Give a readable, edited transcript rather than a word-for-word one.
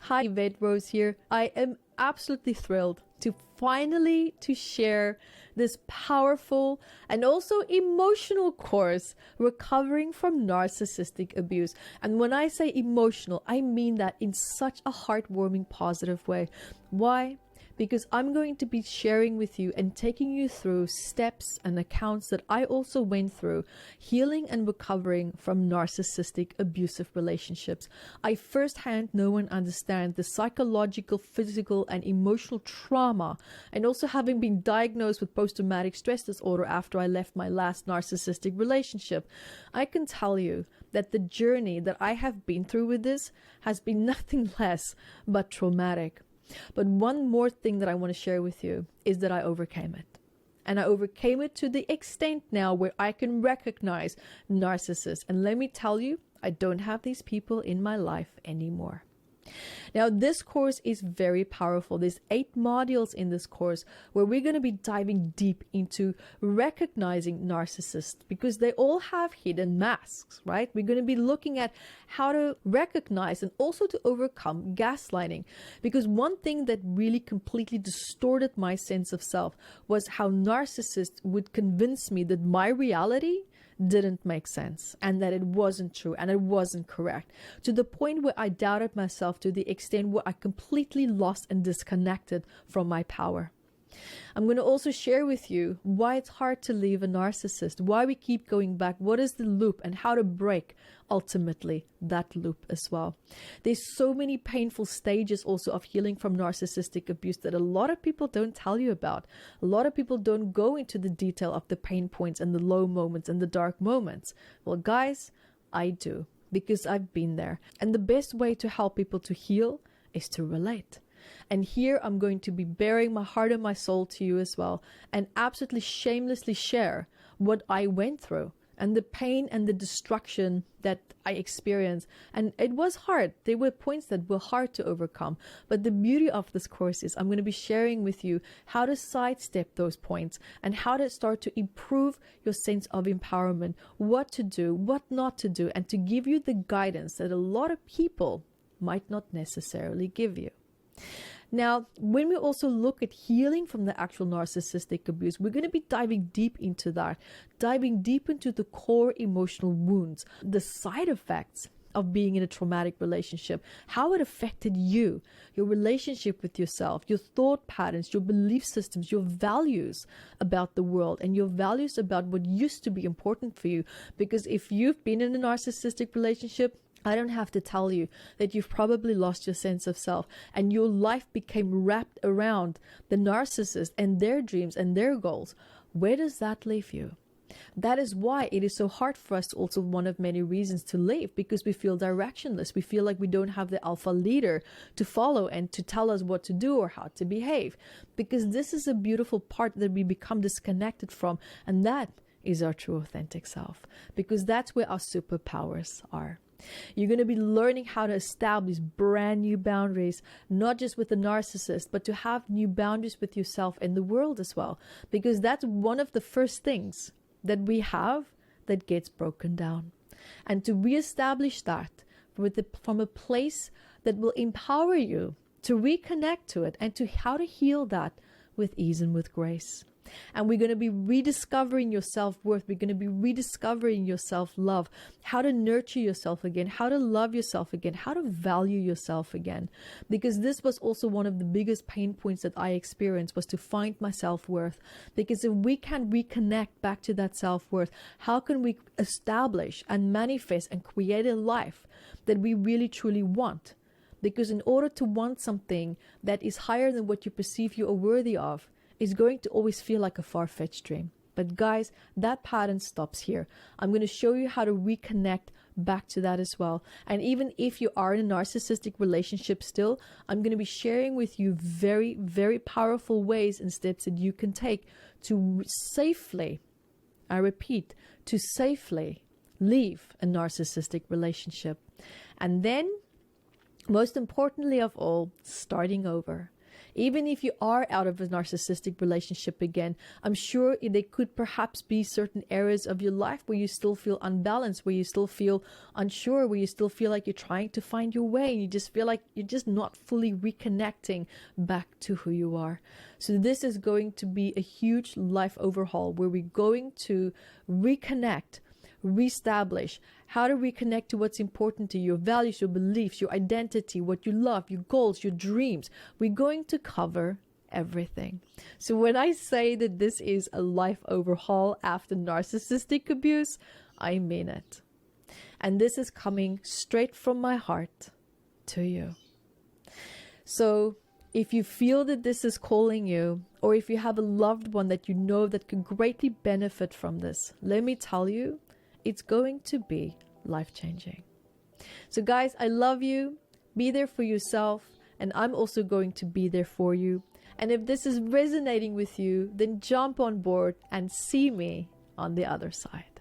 Hi, Evette Rose here. I am absolutely thrilled to finally share this powerful and also emotional course, Recovering from Narcissistic Abuse. And when I say emotional, I mean that in such a heartwarming, positive way. Why? Because I'm going to be sharing with you and taking you through steps and accounts that I also went through, healing and recovering from narcissistic abusive relationships. I firsthand know and understand the psychological, physical, and emotional trauma, and also having been diagnosed with post-traumatic stress disorder after I left my last narcissistic relationship. I can tell you that the journey that I have been through with this has been nothing less but traumatic. But one more thing that I want to share with you is that I overcame it. And I overcame it to the extent now where I can recognize narcissists. And let me tell you, I don't have these people in my life anymore. Now, this course is very powerful. There's 8 modules in this course where we're going to be diving deep into recognizing narcissists, because they all have hidden masks, right? We're going to be looking at how to recognize and also to overcome gaslighting, because one thing that really completely distorted my sense of self was how narcissists would convince me that my reality didn't make sense and that it wasn't true and it wasn't correct, to the point where I doubted myself, to the extent where I completely lost and disconnected from my power. I'm going to also share with you why it's hard to leave a narcissist, why we keep going back, what is the loop, and how to break ultimately that loop as well. There's so many painful stages also of healing from narcissistic abuse that a lot of people don't tell you about. A lot of people don't go into the detail of the pain points and the low moments and the dark moments. Well, guys, I do, because I've been there. And the best way to help people to heal is to relate. And here I'm going to be bearing my heart and my soul to you as well, and absolutely shamelessly share what I went through and the pain and the destruction that I experienced. And it was hard. There were points that were hard to overcome. But the beauty of this course is I'm going to be sharing with you how to sidestep those points and how to start to improve your sense of empowerment, what to do, what not to do, and to give you the guidance that a lot of people might not necessarily give you. Now, when we also look at healing from the actual narcissistic abuse, we're going to be diving deep into that, diving deep into the core emotional wounds, the side effects of being in a traumatic relationship, how it affected you, your relationship with yourself, your thought patterns, your belief systems, your values about the world, and your values about what used to be important for you. Because if you've been in a narcissistic relationship, I don't have to tell you that you've probably lost your sense of self, and your life became wrapped around the narcissist and their dreams and their goals. Where does that leave you? That is why it is so hard for us, also one of many reasons to leave, because we feel directionless. We feel like we don't have the alpha leader to follow and to tell us what to do or how to behave, because this is a beautiful part that we become disconnected from, and that is our true authentic self, because that's where our superpowers are. You're going to be learning how to establish brand new boundaries, not just with the narcissist, but to have new boundaries with yourself and the world as well. Because that's one of the first things that we have that gets broken down. And to reestablish that from a place that will empower you to reconnect to it and to how to heal that with ease and with grace. And we're going to be rediscovering your self-worth. We're going to be rediscovering your self-love, how to nurture yourself again, how to love yourself again, how to value yourself again. Because this was also one of the biggest pain points that I experienced, was to find my self-worth. Because if we can reconnect back to that self-worth, how can we establish and manifest and create a life that we really truly want? Because in order to want something that is higher than what you perceive you are worthy of, is going to always feel like a far-fetched dream. But guys, that pattern stops here. I'm going to show you how to reconnect back to that as well. And even if you are in a narcissistic relationship still, I'm going to be sharing with you very, very powerful ways and steps that you can take to safely, I repeat, to safely leave a narcissistic relationship. And then, most importantly of all, starting over. Even if you are out of a narcissistic relationship again, I'm sure there could perhaps be certain areas of your life where you still feel unbalanced, where you still feel unsure, where you still feel like you're trying to find your way, and you just feel like you're just not fully reconnecting back to who you are. So this is going to be a huge life overhaul where we're going to reconnect, reestablish how to reconnect to what's important to you, your values, your beliefs, your identity, what you love, your goals, your dreams. We're going to cover everything. So when I say that this is a life overhaul after narcissistic abuse, I mean it. And this is coming straight from my heart to you. So if you feel that this is calling you, or if you have a loved one that you know that could greatly benefit from this, let me tell you, it's going to be life-changing. So guys, I love you. Be there for yourself, and I'm also going to be there for you. And if this is resonating with you, then jump on board and see me on the other side.